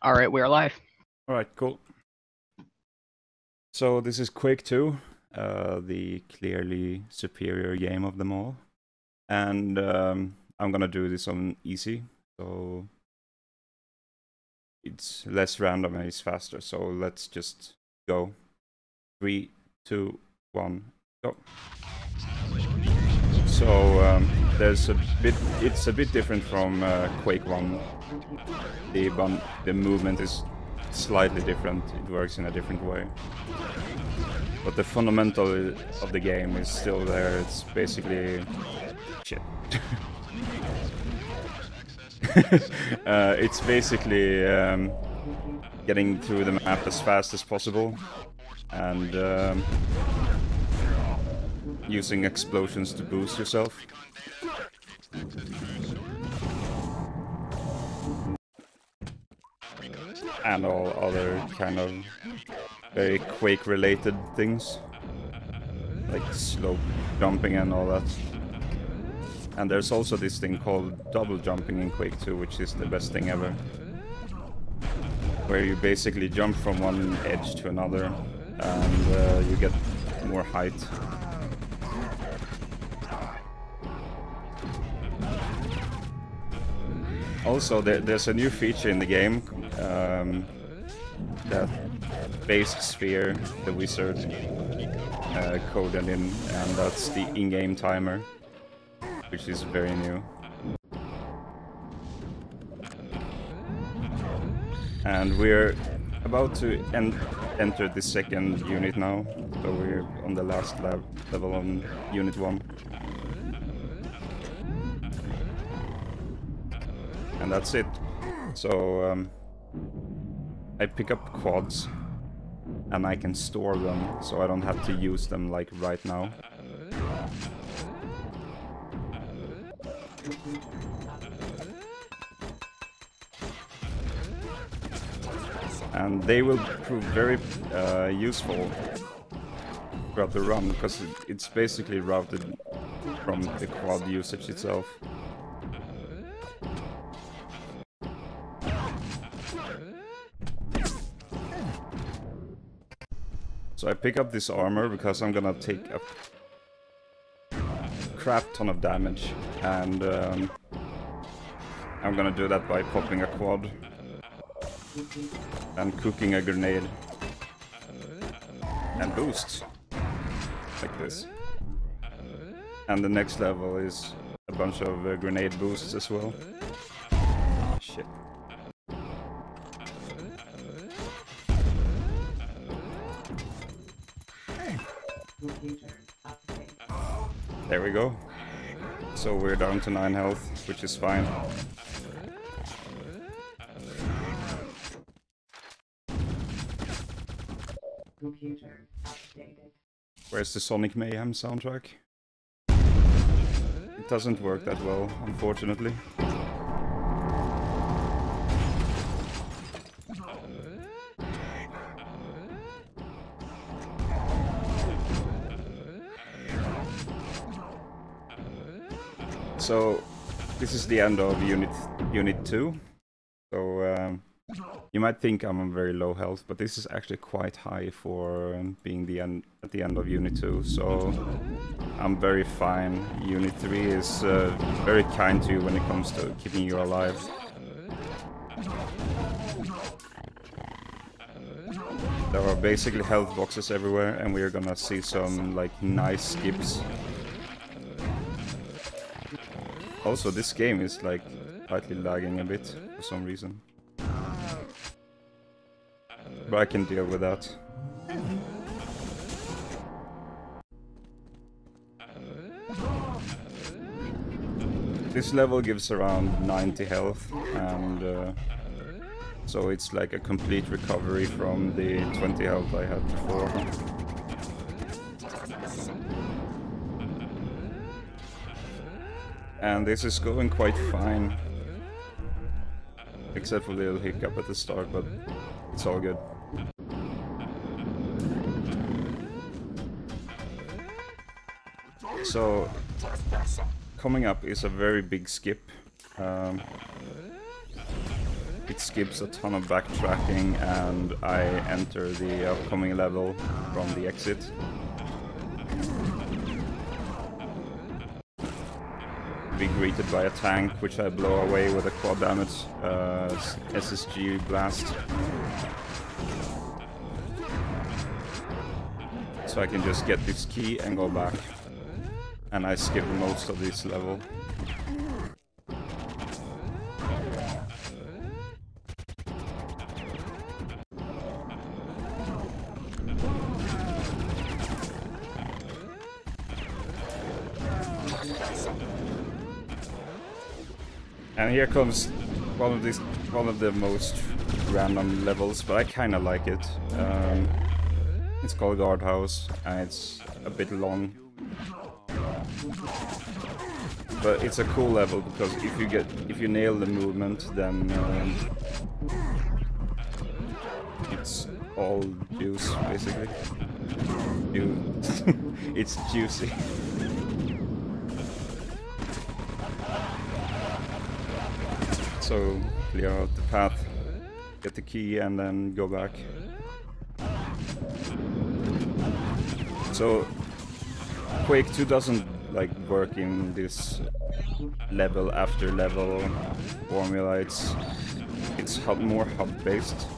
Alright, we are live. Alright, cool. So this is Quake II, the clearly superior game of them all. And I'm gonna do this on easy, so it's less random and it's faster. So let's just go. 3, 2, 1, go. So there's a bit. It's a bit different from Quake 1. The movement is slightly different. It works in a different way. But the fundamental of the game is still there. It's basically shit. It's basically getting through the map as fast as possible and using explosions to boost yourself. And all other kind of very Quake related things, like slope jumping and all that. And there's also this thing called double jumping in Quake 2, which is the best thing ever, where you basically jump from one edge to another and you get more height. Also, there's a new feature in the game that Based Sphere, the wizard, coded in, and that's the in-game timer, which is very new. And we're about to enter the second unit now, so we're on the last level on Unit 1. And that's it. So I pick up quads and I can store them, so I don't have to use them like right now. And they will prove very useful throughout the run, because it's basically routed from the quad usage itself. So I pick up this armor because I'm gonna take a crap ton of damage, and I'm gonna do that by popping a quad and cooking a grenade and boost like this. And the next level is a bunch of grenade boosts as well. Ah, shit. There we go. So we're down to 9 health, which is fine. Where's the Sonic Mayhem soundtrack? It doesn't work that well, unfortunately. So this is the end of Unit 2. So you might think I'm on very low health, but this is actually quite high for being at the end of Unit 2. So I'm very fine. Unit 3 is very kind to you when it comes to keeping you alive. There are basically health boxes everywhere, and we're gonna see some like nice skips. Also, this game is like slightly lagging a bit for some reason, but I can deal with that. This level gives around 90 health, and so it's like a complete recovery from the 20 health I had before. And this is going quite fine, except for the little hiccup at the start, but it's all good. So coming up is a very big skip. it skips a ton of backtracking, and I enter the upcoming level from the exit. Be greeted by a tank, which I blow away with a quad damage SSG blast. So I can just get this key and go back. And I skip most of this level. And here comes one of the most random levels, but I kind of like it. It's called Guardhouse, and it's a bit long. But it's a cool level because if you nail the movement, then it's all juice basically. It's juicy. So clear out the path, get the key, and then go back. So Quake 2 doesn't like work in this level after level formula. It's more hub based.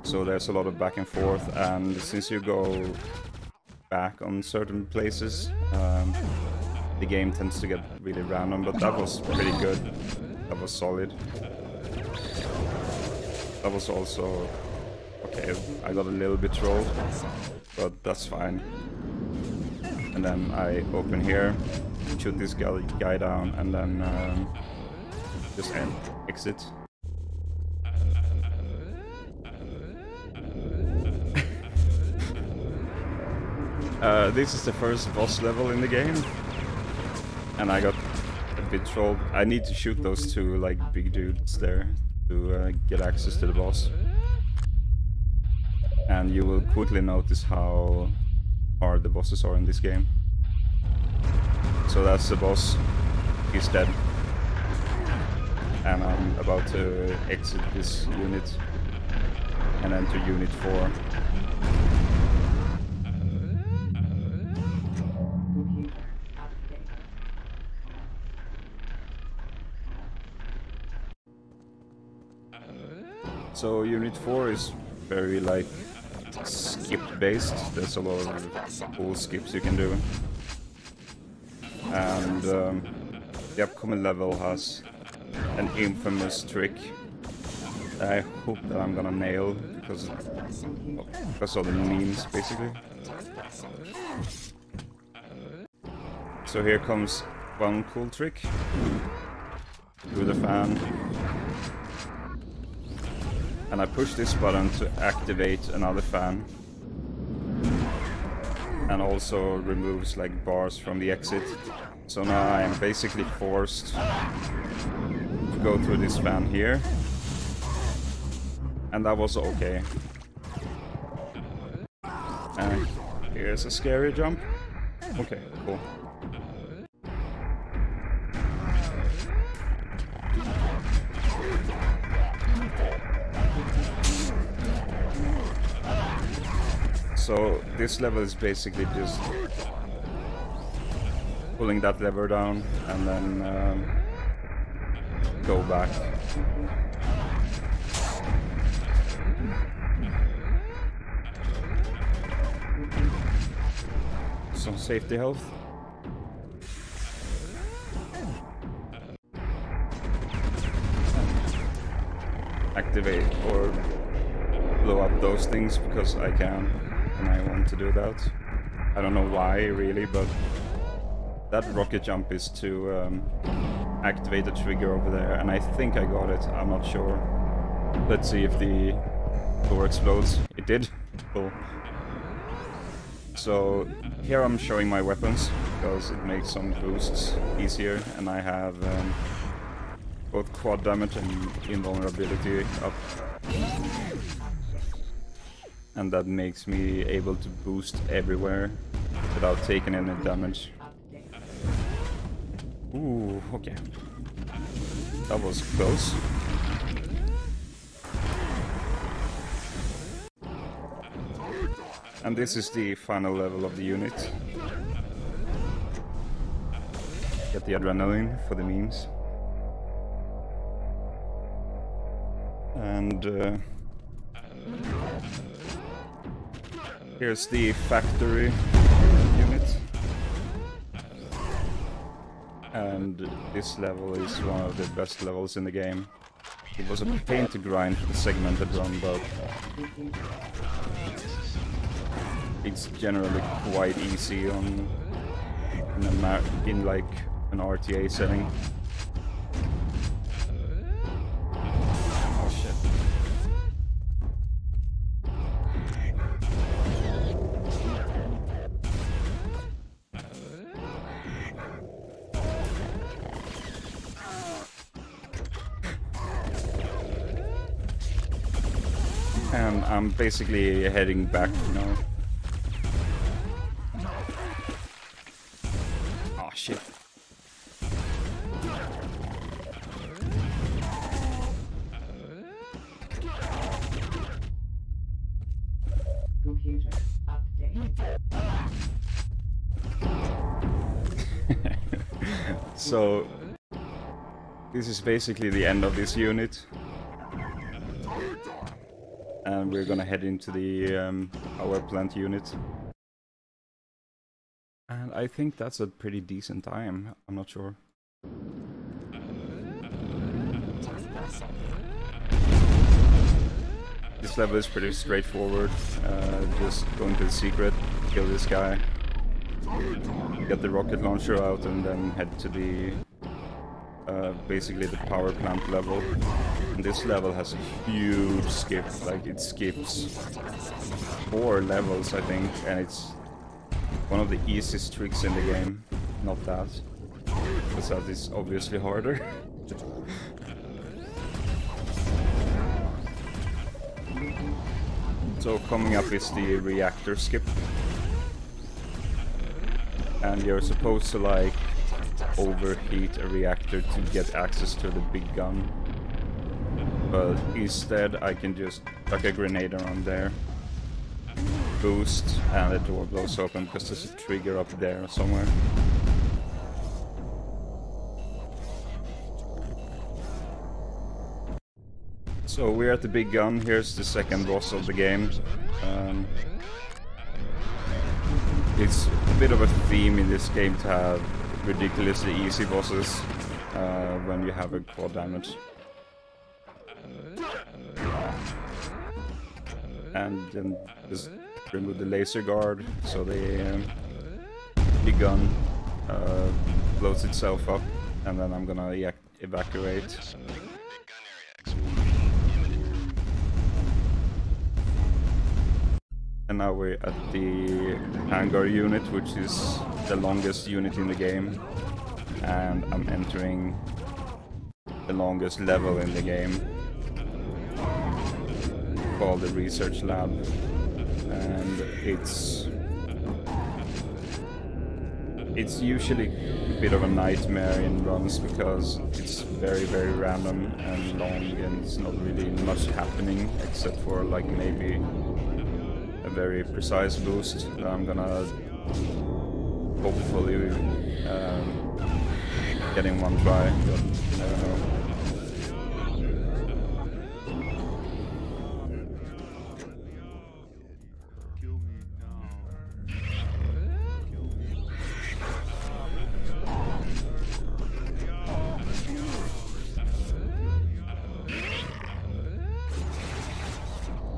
So there's a lot of back and forth, and since you go back on certain places, the game tends to get really random, but that was pretty good. That was solid. That was also... okay, I got a little bit trolled, but that's fine. And then I open here, shoot this guy down, and then just exit. This is the first boss level in the game, and I got a bit trolled. I need to shoot those two like big dudes there to get access to the boss. And you will quickly notice how hard the bosses are in this game. So that's the boss. He's dead. And I'm about to exit this unit and enter Unit 4. So Unit 4 is very like skip based. There's a lot of cool skips you can do. And the upcoming level has an infamous trick that I hope that I'm gonna nail because of the memes basically. So here comes one cool trick. Through the fan. And I push this button to activate another fan. And also removes like bars from the exit. So now I am basically forced to go through this fan here. And that was okay. And here's a scary jump. Okay, cool. So this level is basically just pulling that lever down and then go back. Some safety health. Activate or blow up those things because I can. And I want to do that. I don't know why really, but that rocket jump is to activate the trigger over there, and I think I got it. I'm not sure. Let's see if the door explodes. It did. Cool. So here I'm showing my weapons because it makes some boosts easier, and I have both quad damage and invulnerability up. And that makes me able to boost everywhere without taking any damage. Ooh, okay. That was close. And this is the final level of the unit. Get the adrenaline for the memes. And here's the factory unit. And this level is one of the best levels in the game. It was a pain to grind for the segmented run, but it's generally quite easy on in like an RTA setting. Oh shit. And I'm basically heading back now. Oh shit. Computer update. So this is basically the end of this unit. And we're gonna head into the power plant unit. And I think that's a pretty decent time, I'm not sure. This level is pretty straightforward. Just go into the secret, kill this guy, get the rocket launcher out, and then head to the basically the power plant level. And this level has a huge skip, like it skips 4 levels I think, and it's one of the easiest tricks in the game. Not that, because that is obviously harder. So coming up is the reactor skip, and you're supposed to like overheat a reactor to get access to the big gun, but instead I can just chuck a grenade around there, boost, and the door blows open because there's a trigger up there somewhere. So we're at the big gun. Here's the second boss of the game. It's a bit of a theme in this game to have ridiculously easy bosses when you have a quad damage. And then just remove the laser guard, so the big gun blows itself up, and then I'm gonna evacuate. And now we're at the hangar unit, which is the longest unit in the game, and I'm entering the longest level in the game, called the research lab. And it's usually a bit of a nightmare in runs because it's very, very random and long, and it's not really much happening except for like maybe a very precise boost that I'm gonna hopefully get in one try, but you never know.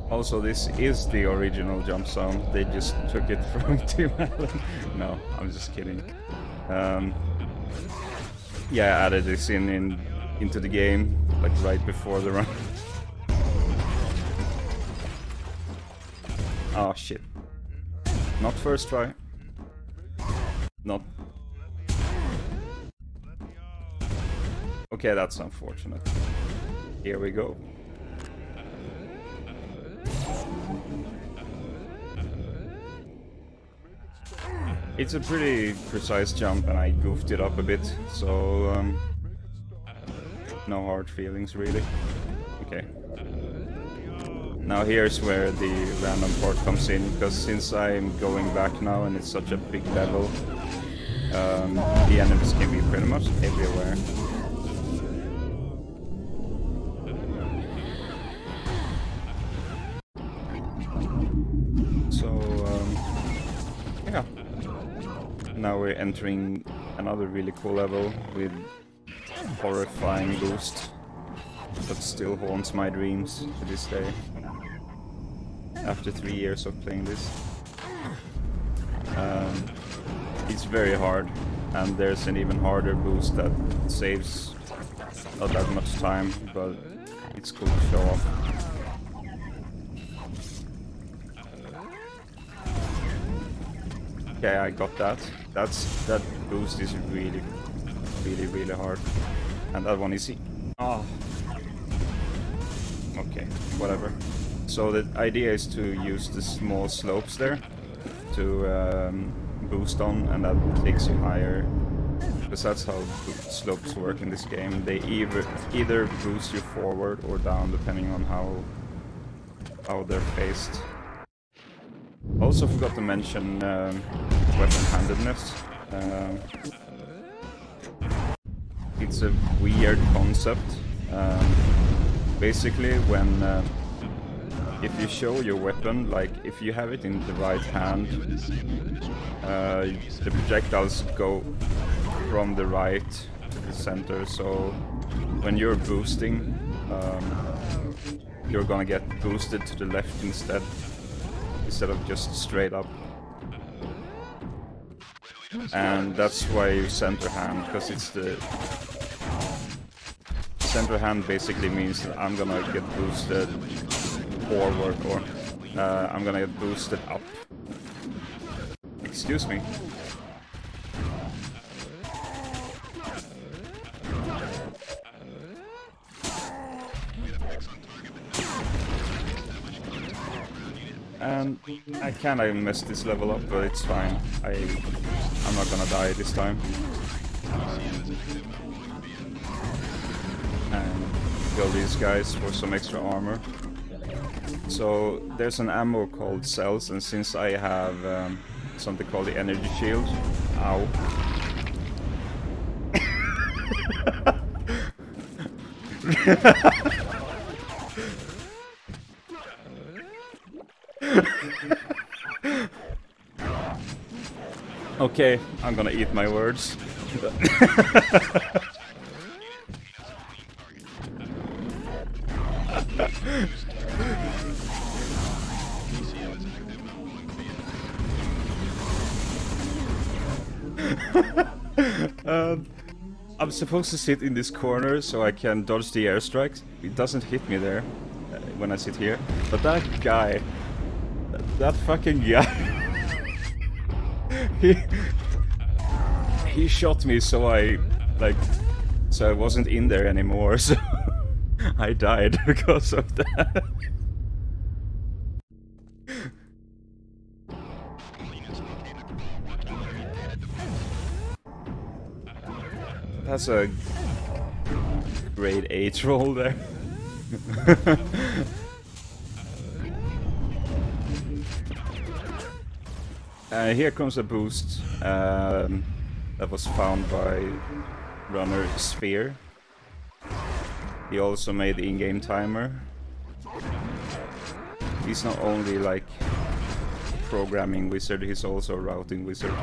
Also, this is the original jump zone. They just took it from Tim Allen. No, I'm just kidding. Yeah, I added this into the game, like right before the run. Oh shit. Not first try. Not... Okay, that's unfortunate. Here we go. It's a pretty precise jump, and I goofed it up a bit, so no hard feelings really. Okay. Now here's where the random part comes in, because since I'm going back now and it's such a big level, the enemies can be pretty much everywhere. So, yeah. Now we're entering another really cool level with horrifying boost that still haunts my dreams to this day. After 3 years of playing this. It's very hard, and there's an even harder boost that saves not that much time, but it's cool to show off. Okay, I got that. That boost is really hard. And that one is... Oh. Okay, whatever. So the idea is to use the small slopes there to boost on, and that takes you higher. Because that's how slopes work in this game. They either boost you forward or down, depending on how they're faced. Also forgot to mention weapon-handedness. It's a weird concept. Basically, when if you show your weapon, like if you have it in the right hand, the projectiles go from the right to the center. So when you're boosting, you're gonna get boosted to the left instead of just straight up. And that's why you center hand, because it's the center hand basically means that I'm gonna get boosted forward, or I'm gonna get boosted up. Excuse me. And I kinda messed this level up, but it's fine. I'm not gonna die this time. And kill these guys for some extra armor. So there's an ammo called cells, and since I have something called the energy shield, ow. Okay, I'm gonna eat my words. I'm supposed to sit in this corner so I can dodge the airstrikes. It doesn't hit me there when I sit here. But that guy, that fucking guy, he shot me so I wasn't in there anymore. So I died because of that. That's a grade 8 roll there. Here comes a boost that was found by runner Sphere. He also made the in-game timer. He's not only like programming wizard, he's also a routing wizard.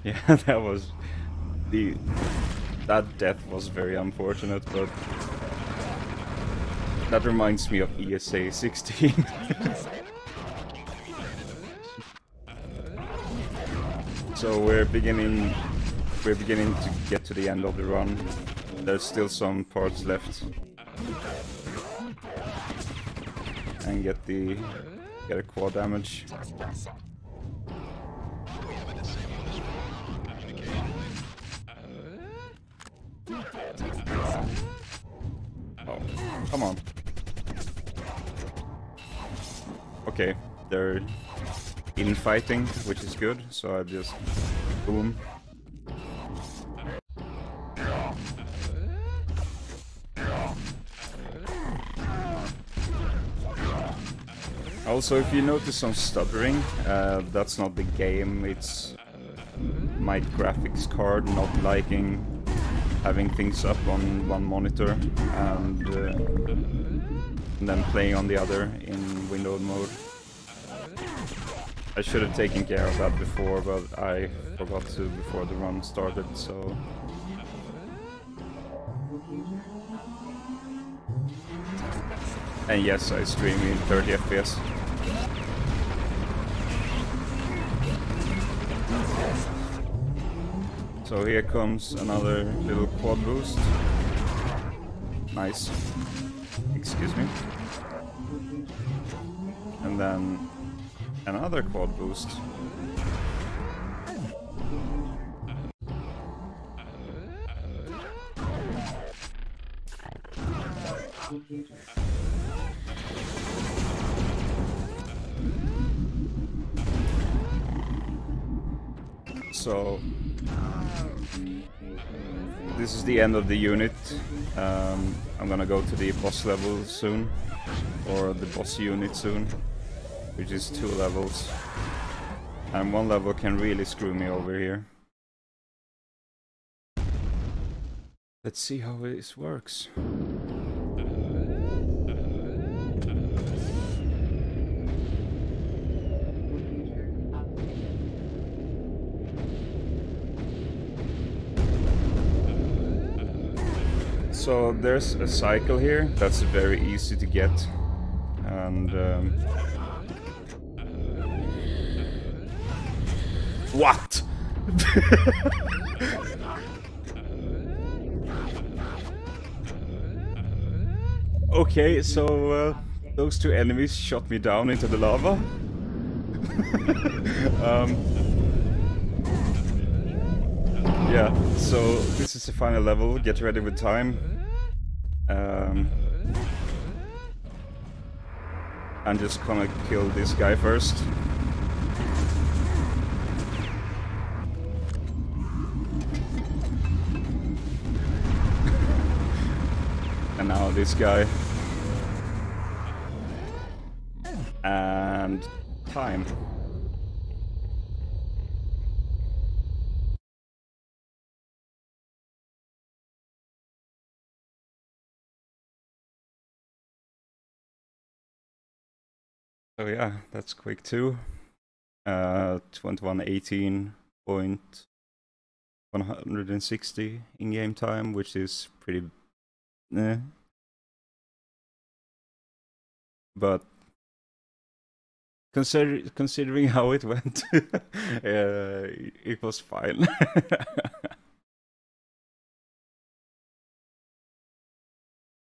Yeah, that death was very unfortunate, but that reminds me of ESA 16. So we're beginning to get to the end of the run. There's still some parts left, and get a quad damage. Oh, come on. Okay, they're infighting, which is good, so I just boom. Also, if you notice some stuttering, that's not the game, it's my graphics card not liking having things up on one monitor and then playing on the other in windowed mode. I should have taken care of that before, but I forgot to before the run started, so... And yes, I stream in 30 FPS. So here comes another little quad boost. Nice. Excuse me. And then another quad boost. So this is the end of the unit. I'm gonna go to the boss level soon, or the boss unit soon, which is 2 levels. And 1 level can really screw me over here. Let's see how this works. So there's a cycle here that's very easy to get, and what? Okay, so those 2 enemies shot me down into the lava. Yeah, so this is the final level. Get ready with time. I'm just gonna kill this guy first. And now this guy. And time. So yeah, that's Quake II. 2118.160 in-game time, which is pretty... But considering how it went, it was fine.